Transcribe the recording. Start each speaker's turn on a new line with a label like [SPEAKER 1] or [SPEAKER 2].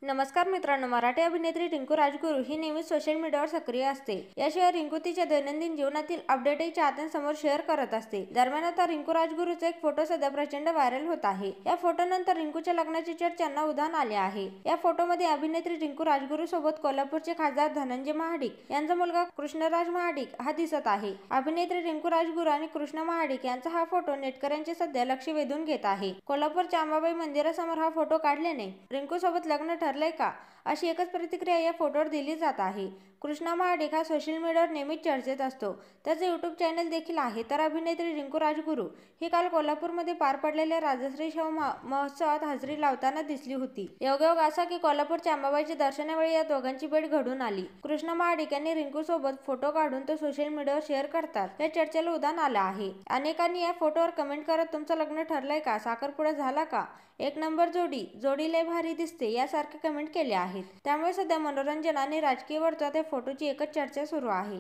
[SPEAKER 1] नमस्कार मित्रांनो, मराठी अभिनेत्री रिंकू राजगुरू ही नेहमीच सोशल मीडियावर सक्रिय असते. याशिवाय रिंकू तिच्या दैनंदिन जीवनातील अपडेटही चाहत्यांसमोर शेअर करत असते. दरम्यान आता रिंकू राजगुरूचा एक फोटो सध्या प्रचंड व्हायरल होत आहे. या फोटोनंतर रिंकूच्या लग्नाची चर्चांना उधाण आले आहे. या फोटोमध्ये अभिनेत्री रिंकू राजगुरू सोबत कोल्हापूरचे खासदार धनंजय महाडिक यांचा मुलगा कृष्णराज महाडिक हा दिसत आहे. अभिनेत्री रिंकू राजगुरू आणि कृष्ण महाडिक यांचा हा फोटो नेटकऱ्यांचे सध्या लक्ष वेधून घेत आहे. कोल्हापूरच्या अंबाबाई मंदिरासमोर हा फोटो काढल्याने रिंकू सोबत लग्न ठरलंय का, अशी एकच प्रतिक्रिया या फोटोवर दिली जात आहे. कृष्णा महाडिक हा सोशल मीडियावर नेहमीच चर्चेत असतो. त्याचे यूट्यूब चॅनल देखील आहे. तर अभिनेत्री रिंकू राजगुरू ही काल कोल्हापूरमध्ये पार पडलेल्या राजश्री शाहू महोत्सवात हजेरी लावताना दिसली होती. योगायोग असा की कोल्हापूरच्या अंबाबाईच्या दर्शनावेळी या दोघांची भेट घडून आली. कृष्णा महाडिक यांनी रिंकू सोबत फोटो काढून तो सोशल मीडियावर शेअर करतात या चर्चेला उधाण आलं आहे. अनेकांनी या फोटोवर कमेंट करत तुमचं लग्न ठरलंय का, साखरपुडा झाला का, एक नंबर जोडी लय भारी दिसते यासारखे कमेंट केले आहेत. त्यामुळे सध्या मनोरंजन आणि राजकीय वर्तुळात या फोटोची एकच चर्चा सुरू आहे.